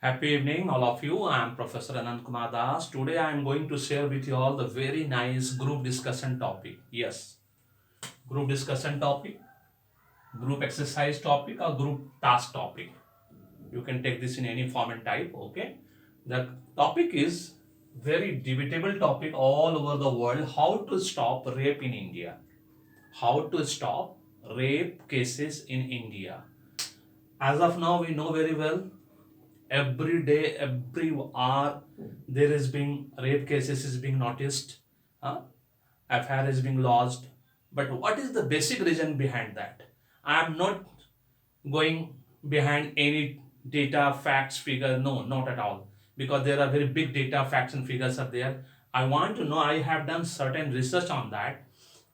Happy evening, all of you. I am Professor Anand Kumar Das. Today I am going to share with you all the very nice group discussion topic. Yes, group discussion topic, group exercise topic, or group task topic. You can take this in any form and type. Okay. The topic is very debatable topic all over the world. How to stop rape in India? How to stop rape cases in India? As of now, we know very well every day, every hour, there is being rape cases is being noticed, affair is being lost. But what is the basic reason behind that? I am not going behind any data, facts, figure. No, not at all. Because there are very big data, facts, and figures are there. I want to know. I have done certain research on that.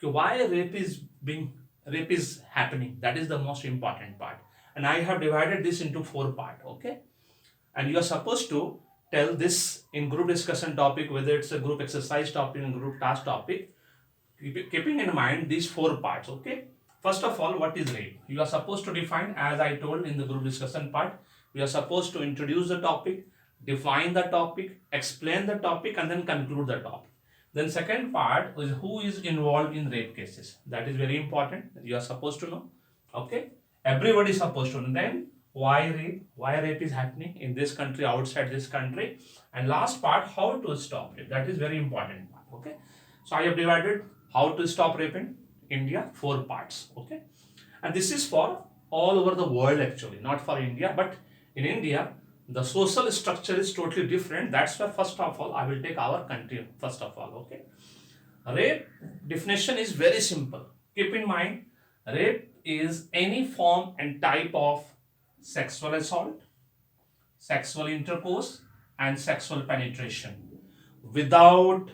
Why rape is happening. That is the most important part. And I have divided this into four part. Okay, and you are supposed to tell this in group discussion topic, whether it's a group exercise topic and group task topic, keeping in mind these four parts. Okay, first of all, what is rape? You are supposed to define, as I told in the group discussion part. You are supposed to introduce the topic, define the topic, explain the topic, and then conclude the topic. Then second part is who is involved in rape cases. That is very important. You are supposed to know. Okay, everybody is supposed to know. Then why rape is happening in this country, outside this country, and last part, how to stop it. That is very important part. Okay, so I have divided how to stop rape in India four parts. Okay, and this is for all over the world, actually not for India, but in India the social structure is totally different. That's why first of all I will take our country first of all. Okay, rape definition is very simple. Keep in mind, rape is any form and type of sexual assault, sexual intercourse, and sexual penetration without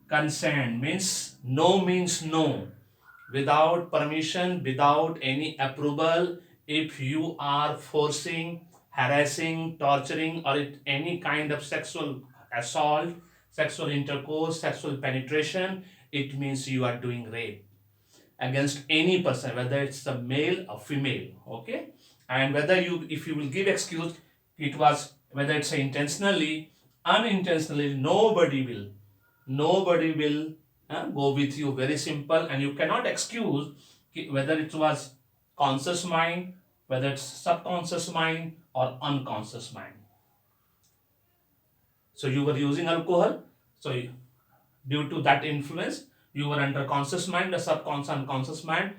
consent. Means no, without permission, without any approval. If you are forcing, harassing, torturing, or any kind of sexual assault, sexual intercourse, sexual penetration, it means you are doing rape against any person, whether it's a male or female. Okay, and whether you, if you will give excuse, it was whether it's intentionally, unintentionally, nobody will go with you. Very simple. And you cannot excuse whether it was conscious mind, whether it's subconscious mind or unconscious mind. So you were using alcohol, so due to that influence, you were under conscious mind, the subconscious, unconscious mind.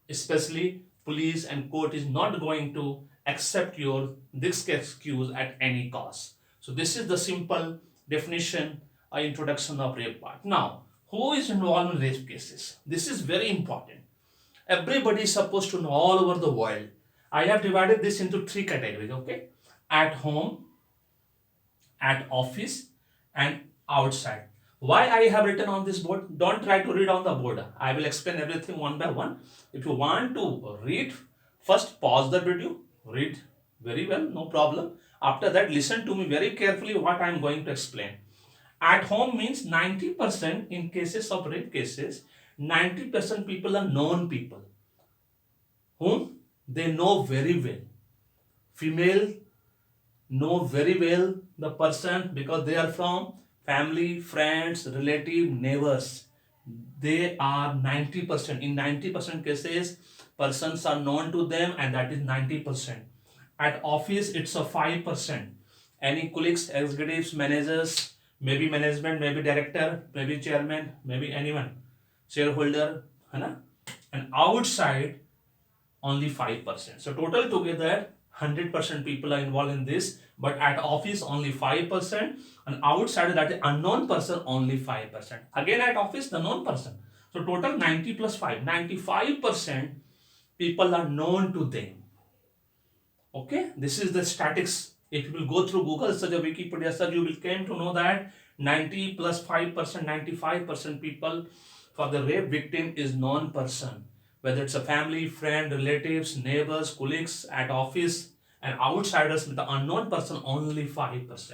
Especially police and court is not going to accept your this excuse at any cost. So this is the simple definition or introduction of rape part. Now, who is involved in rape cases? This is very important. Everybody is supposed to know all over the world. I have divided this into three categories. Okay, at home, at office, and outside. Why I have written on this board? Don't try to read on the board. I will explain everything one by one. If you want to read, first pause the video, read very well, no problem. After that, listen to me very carefully what I am going to explain. At home means 90% in cases of rape cases, 90% people are known people whom they know very well. Female know very well the person because they are from family, friends, relative, neighbors. They are 90%. In 90% cases, persons are known to them, and that is 90%. At office, it's a 5%. Any colleagues, executives, managers, maybe management, maybe director, maybe chairman, maybe anyone, shareholder, है ना? And outside, only 5%. So total together 100% people are involved in this, but at office only 5%, and outside that unknown person only 5%. Again at office the known person. So total 90 plus 5, 95% people are known to them. Okay, this is the statistics. If you will go through Google search or Wikipedia search, you will came to know that 90 plus 5%, 95% people for the rape victim is known person, whether it's a family, friend, relatives, neighbors, colleagues, at office, and outsiders. With the unknown person only 5%.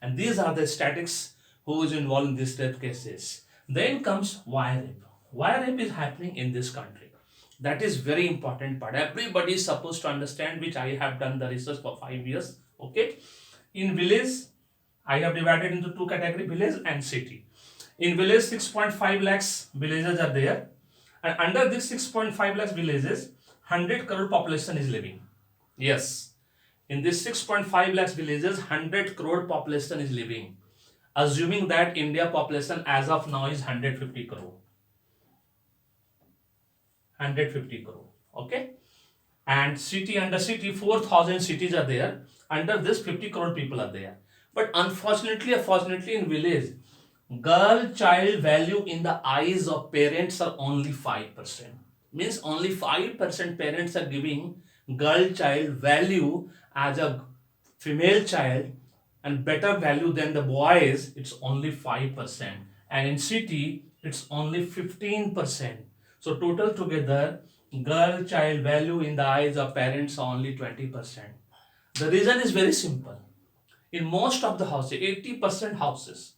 And these are the statistics who is involved in these rape cases. Then comes why rape. Why rape is happening in this country? That is very important part. Everybody is supposed to understand, which I have done the research for 5 years. Okay. In village, I have divided into two categories, village and city. In village, 6.5 lakhs villages are there, and under this 6.5 lakhs villages, 100 crore population is living. Yes, in this 6.5 lakhs villages, 100 crore population is living. Assuming that India population as of now is 150 crore. 150 crore. Okay. And city, under city, 4,000 cities are there. Under this, 50 crore people are there. But unfortunately, in village, girl child value in the eyes of parents are only 5%. Means only 5% parents are giving girl child value as a female child, and better value than the boys, it's only 5%. And in city, it's only 15%. So total together, girl child value in the eyes of parents are only 20%. The reason is very simple. In most of the houses, 80% houses,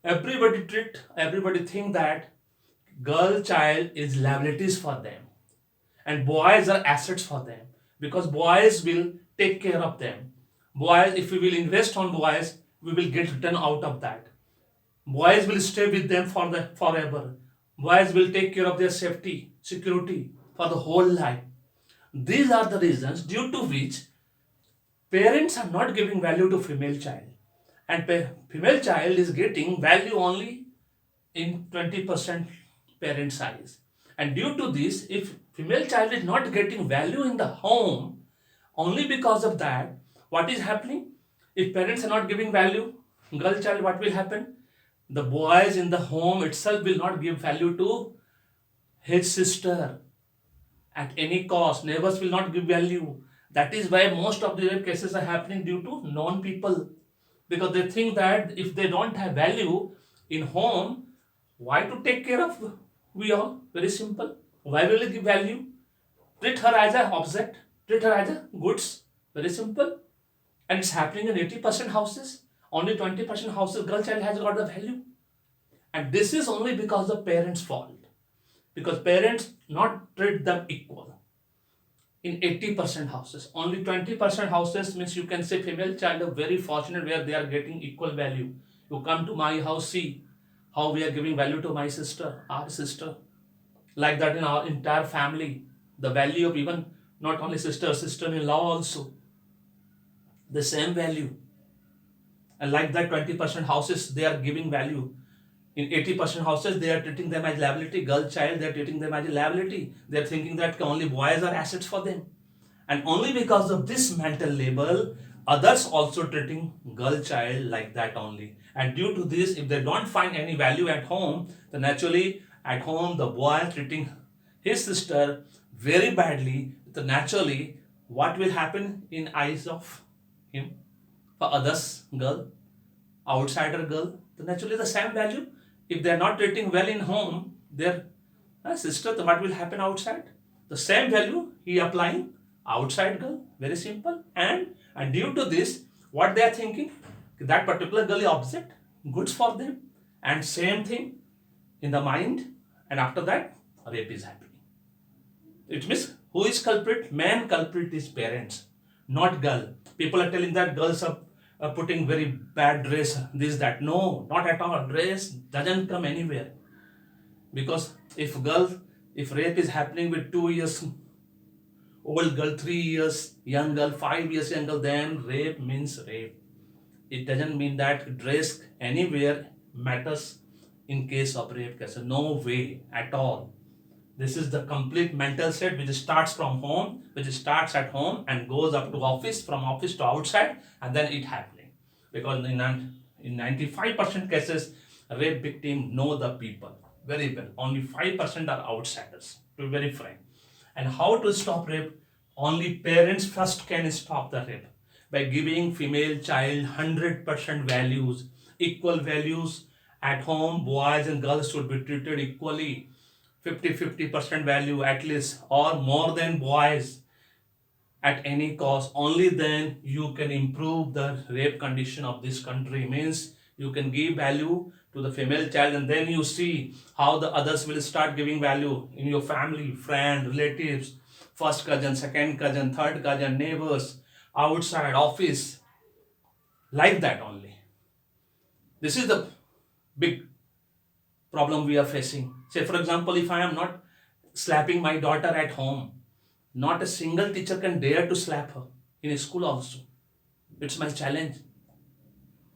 everybody think that girl child is liabilities for them and boys are assets for them, because boys will take care of them. Boys, if we will invest on boys, we will get return out of that. Boys will stay with them for the forever. Boys will take care of their safety, security for the whole life. These are the reasons due to which parents are not giving value to female child, and female child is getting value only in 20% parent size. And due to this, if female child is not getting value in the home, only because of that, what is happening? If parents are not giving value, girl child, what will happen? The boys in the home itself will not give value to his sister at any cost. Neighbors will not give value. That is why most of the rape cases are happening due to non people, because they think that if they don't have value in home, why to take care of we all? Very simple. Why will you give value? Treat her as an object. Treat her as a goods. Very simple. And it's happening in 80% houses. Only 20% houses, girl child has got the value. And this is only because of parents' fault. Because parents not treat them equal. In 80% houses, only 20% houses, means you can say female child are very fortunate where they are getting equal value. You come to my house, see how we are giving value to my sister, our sister. Like that in our entire family, the value of even not only sister-in-law also, the same value. And like that 20% houses, they are giving value. In 80% houses, they are treating them as liability. Girl child, they are treating them as a liability. They are thinking that only boys are assets for them. And only because of this mental label, others also treating girl child like that only. And due to this, if they don't find any value at home, then naturally at home the boy treating his sister very badly. So naturally, what will happen in eyes of him? For others, girl, outsider girl, then naturally the same value. If they are not treating well in home, their sister, then what will happen outside? The same value he applying outside girl. Very simple. And due to this, what they are thinking, that particular girl is object, goods for them. And same thing in the mind. And after that, rape is happening. It means who is culprit? Man culprit is parents, not girl. People are telling that girls are putting very bad dress, this, that. No, not at all. Dress doesn't come anywhere. Because if rape is happening with 2 years old girl, 3 years young girl, 5 years young girl, then rape means rape. It doesn't mean that dress anywhere matters in case of rape case. No way at all. This is the complete mental state which starts from home, which starts at home and goes up to office, from office to outside, and then it happening. Because in 95% cases, rape victim know the people very well. Only 5% are outsiders, to be very frank. And how to stop rape? Only parents first can stop the rape by giving female child 100% values, equal values. At home, boys and girls should be treated equally. 50% value at least, or more than boys at any cost. Only then you can improve the rape condition of this country. Means you can give value to the female child, and then you see how the others will start giving value in your family, friend, relatives, first cousin, second cousin, third cousin, neighbors. outside, office, like that only. This is the big problem we are facing. Say, for example, if I am not slapping my daughter at home, not a single teacher can dare to slap her in school also. It's my challenge.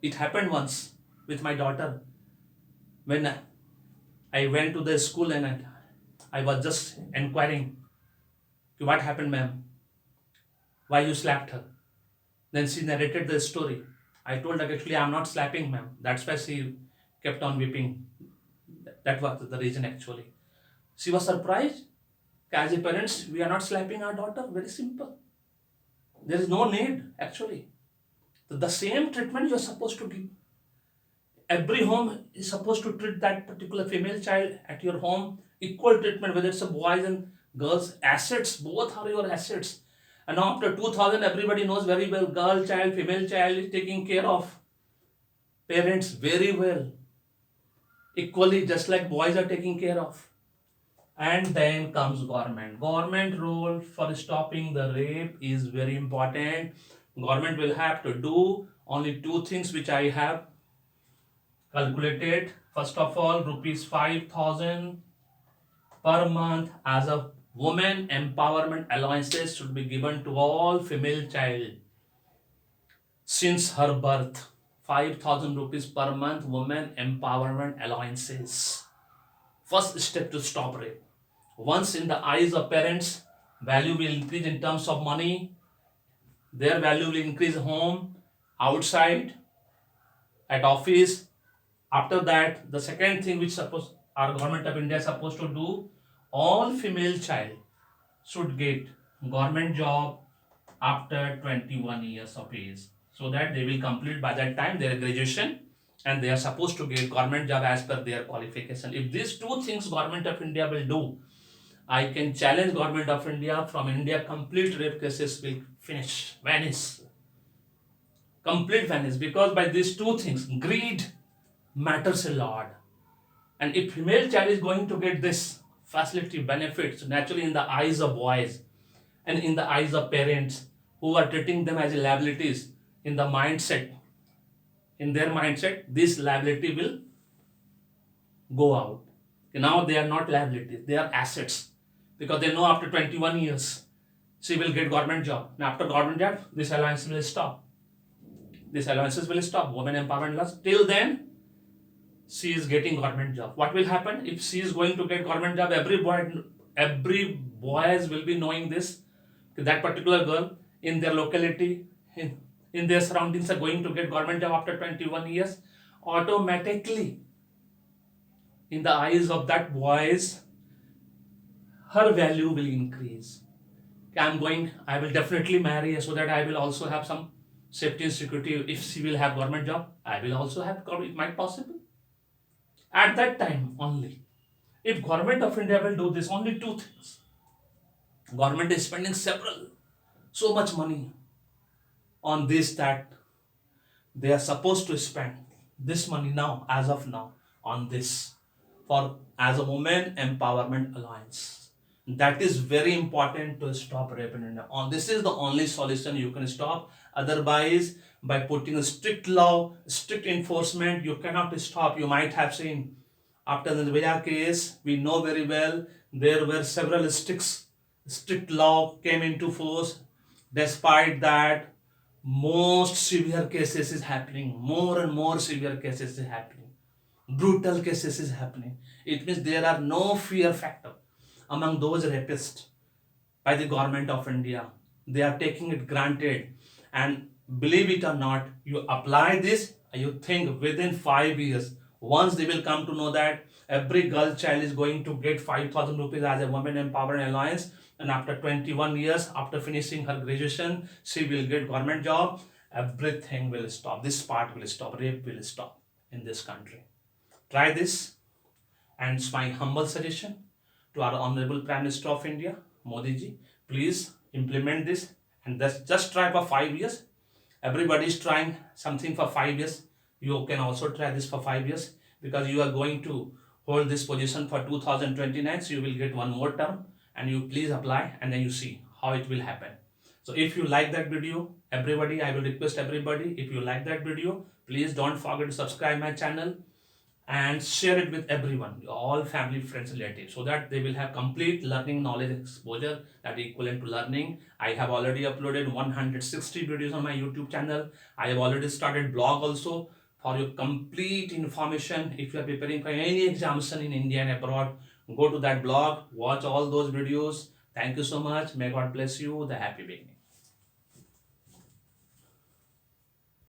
It happened once with my daughter when I went to the school and I was just inquiring, what happened, ma'am? Why you slapped her? Then she narrated the story. I told her, actually, I'm not slapping, ma'am. That's why she kept on weeping. That was the reason, actually. She was surprised. As a parents, we are not slapping our daughter. Very simple. There is no need, actually. The same treatment you are supposed to give. Every home is supposed to treat that particular female child at your home equal treatment, whether it's a boys and girls. Assets, both are your assets. And now after 2000, everybody knows very well, girl child, female child is taking care of parents very well, equally, just like boys are taking care of. And then comes government. Government role for stopping the rape is very important. Government will have to do only two things which I have calculated. First of all, rupees 5,000 per month as a women empowerment allowances should be given to all female child since her birth. 5,000 rupees per month women empowerment allowances. First step to stop rape. Once in the eyes of parents, value will increase in terms of money. Their value will increase home, outside, at office. After that, the second thing which suppose our government of India is supposed to do, all female child should get government job after 21 years of age, so that they will complete by that time their graduation and they are supposed to get government job as per their qualification. If these two things government of India will do, I can challenge government of India, from India complete rape cases will vanish, complete vanish, because by these two things, greed matters a lot. And if female child is going to get this facility benefits, naturally in the eyes of boys and in the eyes of parents who are treating them as liabilities, in the mindset, in their mindset, this liability will go out. Now they are not liabilities, they are assets, because they know after 21 years she will get government job. Now after government job, this allowance will stop. These allowances will stop. Women empowerment laws. Till then, she is getting government job. What will happen if she is going to get government job? Every boys will be knowing this. That particular girl in their locality, in their surroundings, are going to get government job after 21 years. Automatically, in the eyes of that boys, her value will increase. I will definitely marry her so that I will also have some safety and security. If she will have government job, I will also have. It might possible. At that time only, if government of India will do this, only two things. Government is spending so much money on this, that they are supposed to spend this money now, as of now, on this, for as a women empowerment alliance. That is very important to stop rape in India. This is the only solution you can stop. Otherwise, by putting a strict law, strict enforcement, you cannot stop. You might have seen after the Nirvaya case, we know very well there were several strict law came into force. Despite that, most severe cases is happening. More and more severe cases is happening. Brutal cases is happening. It means there are no fear factor among those rapists by the government of India. They are taking it granted. And believe it or not, you apply this, you think within 5 years, once they will come to know that every girl child is going to get 5,000 rupees as a women empowerment alliance, and after 21 years, after finishing her graduation, she will get government job, everything will stop. This part will stop. Rape will stop in this country. Try this, and it's my humble suggestion to our Honorable Prime Minister of India, Modi ji. Please implement this, and just try for 5 years. Everybody is trying something for 5 years. You can also try this for 5 years, because you are going to hold this position for 2029. So you will get one more term, and you please apply, and then you see how it will happen. So if you like that video, everybody, I will request everybody, if you like that video, please don't forget to subscribe my channel and share it with everyone, all family, friends, relatives, so that they will have complete learning, knowledge, exposure that equivalent to learning. I have already uploaded 160 videos on my YouTube channel. I have already started blog also for your complete information. If you are preparing for any examination in India and abroad, go to that blog, watch all those videos. Thank you so much. May God bless you. The happy beginning.